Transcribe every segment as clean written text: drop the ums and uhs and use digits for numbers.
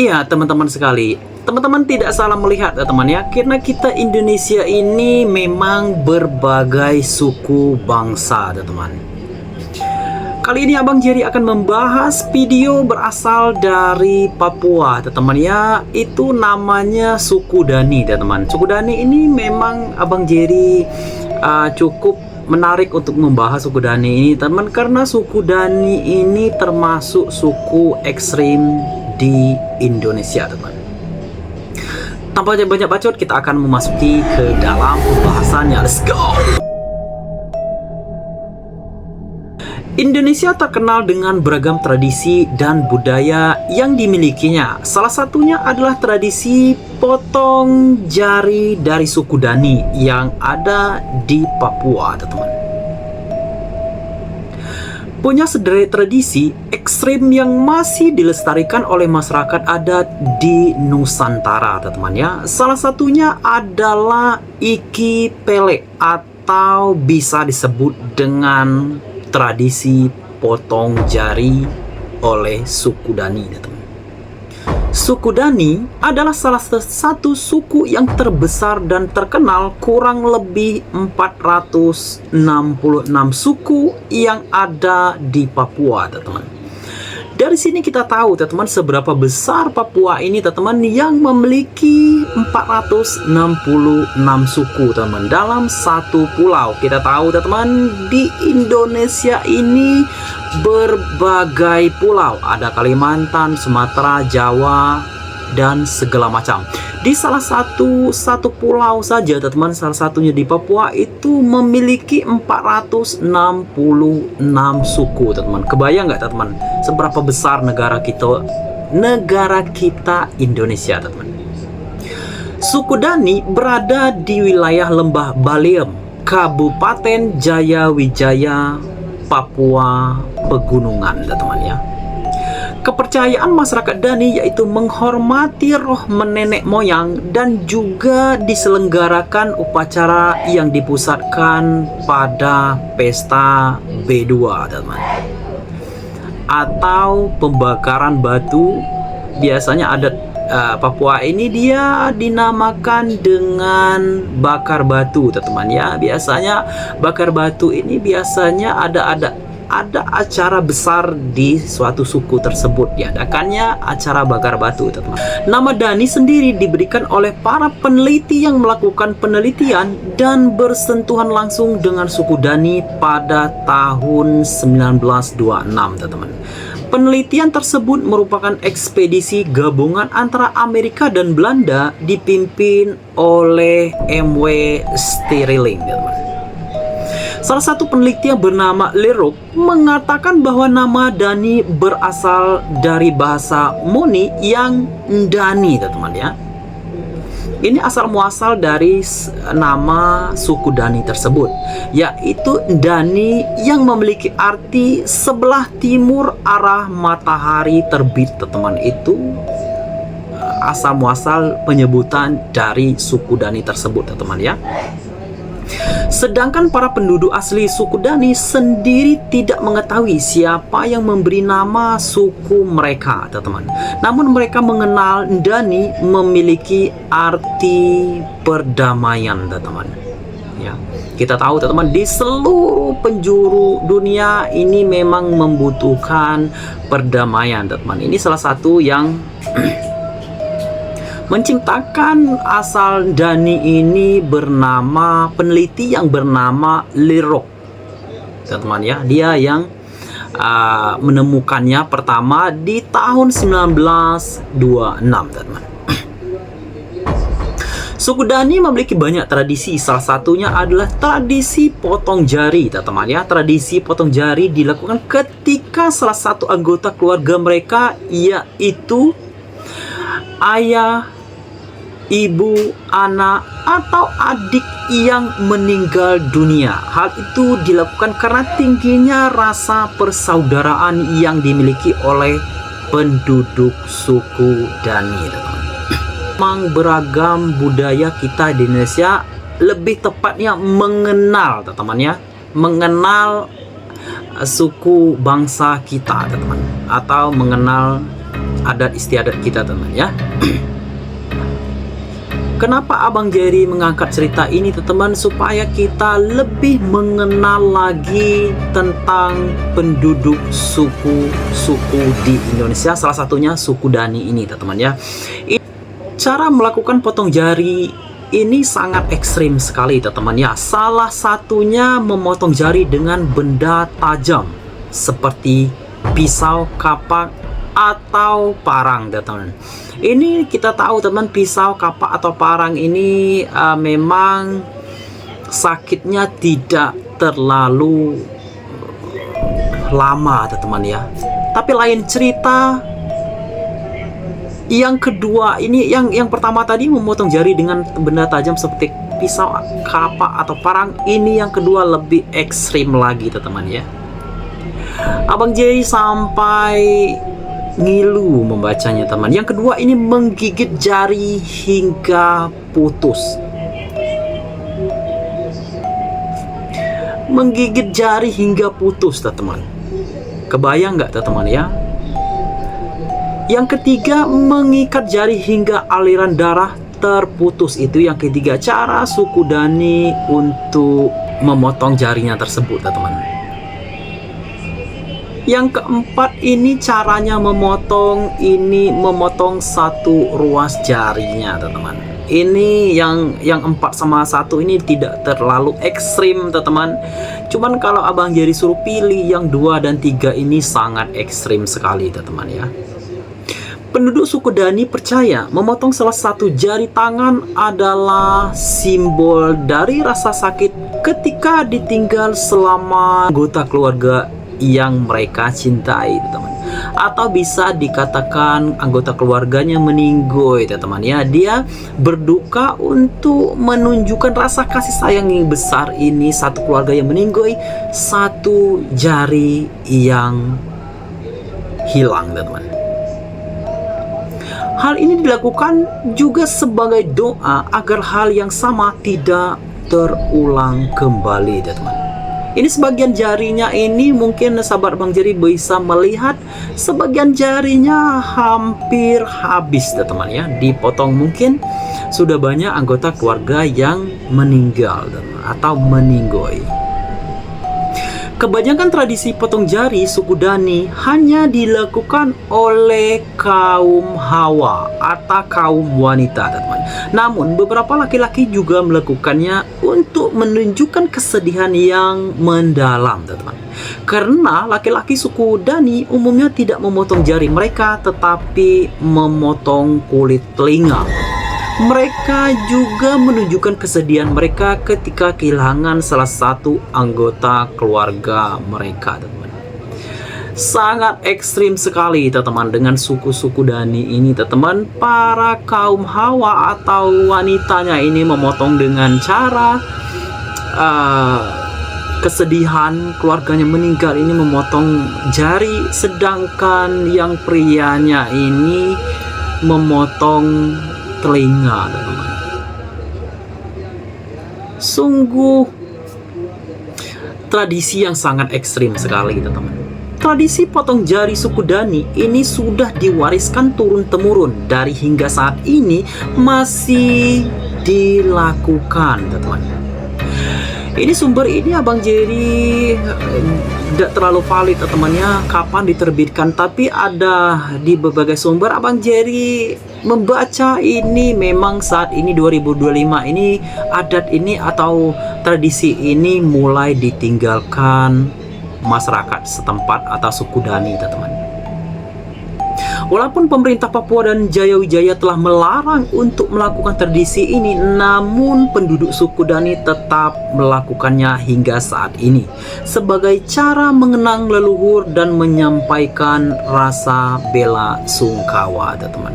Iya, teman-teman sekali. Teman-teman tidak salah melihat ya teman ya, karena kita Indonesia ini memang berbagai suku bangsa ya teman. Kali ini Abang Jerry akan membahas video berasal dari Papua teman ya. Itu namanya suku Dani teman. Suku Dani ini memang Abang Jerry cukup menarik untuk membahas suku Dani ini teman, karena suku Dani ini termasuk suku ekstrim di Indonesia teman. Tanpa banyak bacot, kita akan memasuki ke dalam pembahasannya. Let's go. Indonesia terkenal dengan beragam tradisi dan budaya yang dimilikinya. Salah satunya adalah tradisi potong jari dari suku Dani yang ada di Papua, teman-teman. Punya sederet tradisi ekstrim yang masih dilestarikan oleh masyarakat adat di Nusantara, teman-teman ya. Salah satunya adalah Iki Pele atau bisa disebut dengan tradisi potong jari oleh suku Dani, teman. Suku Dani adalah salah satu suku yang terbesar dan terkenal, kurang lebih 466 suku yang ada di Papua, teman. Dari sini kita tahu, teman-teman, seberapa besar Papua ini, teman-teman, yang memiliki 466 suku, teman, dalam satu pulau. Kita tahu, teman-teman, di Indonesia ini berbagai pulau. Ada Kalimantan, Sumatera, Jawa, dan segala macam. Di salah satu pulau saja, teman-teman, salah satunya di Papua itu memiliki 466 suku, teman-teman. Kebayang nggak, teman-teman, seberapa besar negara kita Indonesia, teman-teman. Suku Dani berada di wilayah Lembah Baliem, Kabupaten Jayawijaya, Papua Pegunungan, teman-teman ya. Kepercayaan masyarakat Dani yaitu menghormati roh menenek moyang dan juga diselenggarakan upacara yang dipusatkan pada pesta B2, teman, atau pembakaran batu. Biasanya adat Papua ini dia dinamakan dengan bakar batu, teman ya. Biasanya bakar batu ini biasanya ada acara besar di suatu suku tersebut, diadakannya acara bakar batu, teman. Nama Dani sendiri diberikan oleh para peneliti yang melakukan penelitian dan bersentuhan langsung dengan suku Dani pada tahun 1926, teman. Penelitian tersebut merupakan ekspedisi gabungan antara Amerika dan Belanda dipimpin oleh M.W. Stirling, teman. Salah satu peneliti yang bernama Leroux mengatakan bahwa nama Dani berasal dari bahasa Moni yang Dani, teman ya. Ini asal muasal dari nama suku Dani tersebut, yaitu Dani yang memiliki arti sebelah timur arah matahari terbit, teman. Itu asal muasal penyebutan dari suku Dani tersebut, teman ya. Sedangkan para penduduk asli suku Dani sendiri tidak mengetahui siapa yang memberi nama suku mereka, teman. Namun mereka mengenal Dani memiliki arti perdamaian, teman. Ya, kita tahu, teman, di seluruh penjuru dunia ini memang membutuhkan perdamaian, teman. Ini salah satu yang menciptakan asal Dani ini bernama peneliti yang bernama Leroux, teman ya. Dia yang menemukannya pertama di tahun 1926, teman. Suku Dani memiliki banyak tradisi. Salah satunya adalah tradisi potong jari, teman ya. Tradisi potong jari dilakukan ketika salah satu anggota keluarga mereka, yaitu ayah, ibu, anak, atau adik yang meninggal dunia. Hal itu dilakukan karena tingginya rasa persaudaraan yang dimiliki oleh penduduk suku Dani. Memang beragam budaya kita di Indonesia, lebih tepatnya mengenal, teman ya, mengenal suku bangsa kita, teman, atau mengenal adat istiadat kita teman ya. Kenapa Abang Jerry mengangkat cerita ini teman-teman? Supaya kita lebih mengenal lagi tentang penduduk suku-suku di Indonesia, salah satunya suku Dani ini teman-teman ya. Cara melakukan potong jari ini sangat ekstrim sekali teman-teman ya. Salah satunya memotong jari dengan benda tajam seperti pisau, kapak, atau parang teman-teman. Ini kita tahu teman, pisau, kapak atau parang ini memang sakitnya tidak terlalu lama teman-teman ya. Tapi lain cerita yang kedua ini, yang pertama tadi memotong jari dengan benda tajam seperti pisau, kapak atau parang. Ini yang kedua lebih ekstrim lagi teman-teman ya. Abang Jerry sampai ngilu membacanya teman. Yang kedua ini menggigit jari hingga putus. Menggigit jari hingga putus teman. Kebayang nggak teman ya? Yang ketiga mengikat jari hingga aliran darah terputus. Itu yang ketiga cara suku Dani untuk memotong jarinya tersebut teman. Yang keempat ini caranya memotong, ini memotong satu ruas jarinya teman-teman. Ini yang 4 sama 1 ini tidak terlalu ekstrim teman-teman. Cuman kalau Abang Jerry suruh pilih, yang 2 dan 3 ini sangat ekstrim sekali teman-teman ya. Penduduk suku Dani percaya memotong salah satu jari tangan adalah simbol dari rasa sakit ketika ditinggal selama anggota keluarga yang mereka cintai teman, atau bisa dikatakan anggota keluarganya meninggoy teman ya. Dia berduka untuk menunjukkan rasa kasih sayang yang besar ini, satu keluarga yang meninggoy, satu jari yang hilang teman. Hal ini dilakukan juga sebagai doa agar hal yang sama tidak terulang kembali teman. Ini sebagian jarinya ini mungkin sahabat Bang Jerry bisa melihat sebagian jarinya hampir habis teman ya, dipotong. Mungkin sudah banyak anggota keluarga yang meninggal teman, atau meninggoy. Kebanyakan tradisi potong jari suku Dani hanya dilakukan oleh kaum Hawa atau kaum wanita teman. Namun beberapa laki-laki juga melakukannya untuk menunjukkan kesedihan yang mendalam teman. Karena laki-laki suku Dani umumnya tidak memotong jari mereka, tetapi memotong kulit telinga. Mereka juga menunjukkan kesedihan mereka ketika kehilangan salah satu anggota keluarga mereka teman. Sangat ekstrim sekali teman dengan suku-suku Dani ini teman. Para kaum Hawa atau wanitanya ini memotong dengan cara kesedihan keluarganya meninggal, ini memotong jari, sedangkan yang prianya ini memotong telinga teman. Sungguh tradisi yang sangat ekstrim sekali teman. Tradisi potong jari suku Dani ini sudah diwariskan turun-temurun dari hingga saat ini masih dilakukan teman. Ini sumber ini Abang Jerry tidak terlalu valid teman-temannya kapan diterbitkan, tapi ada di berbagai sumber. Abang Jerry membaca ini memang saat ini 2025 ini adat ini atau tradisi ini mulai ditinggalkan masyarakat setempat atau suku Dani teman-teman. Walaupun pemerintah Papua dan Jaya Wijaya telah melarang untuk melakukan tradisi ini, namun penduduk suku Dani tetap melakukannya hingga saat ini sebagai cara mengenang leluhur dan menyampaikan rasa bela sungkawa teman-teman.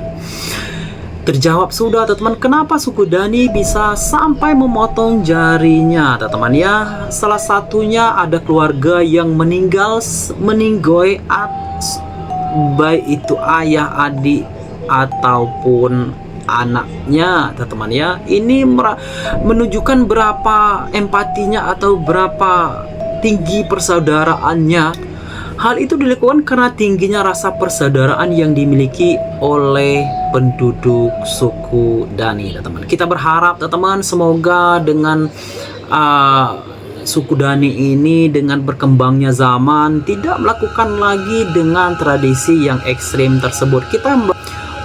Terjawab sudah teman-teman, kenapa suku Dani bisa sampai memotong jarinya teman-teman ya. Salah satunya ada keluarga yang meninggoy baik itu ayah, adik ataupun anaknya teman-teman ya. Ini menunjukkan berapa empatinya atau berapa tinggi persaudaraannya. Hal itu dilakukan karena tingginya rasa persaudaraan yang dimiliki oleh penduduk suku Dani, teman-teman. Kita berharap, teman-teman, semoga dengan suku Dani ini dengan berkembangnya zaman tidak melakukan lagi dengan tradisi yang ekstrim tersebut.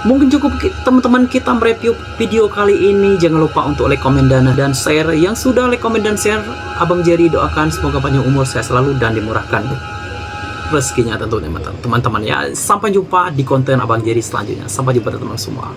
Mungkin cukup teman-teman kita mereview video kali ini. Jangan lupa untuk like, komen, dan share. Yang sudah like, komen, dan share, Abang Jerry doakan semoga panjang umur, sehat selalu, dan dimurahkan rezekinya tentunya teman-teman ya. Sampai jumpa di konten Abang Jerry selanjutnya. Sampai jumpa teman-teman semua.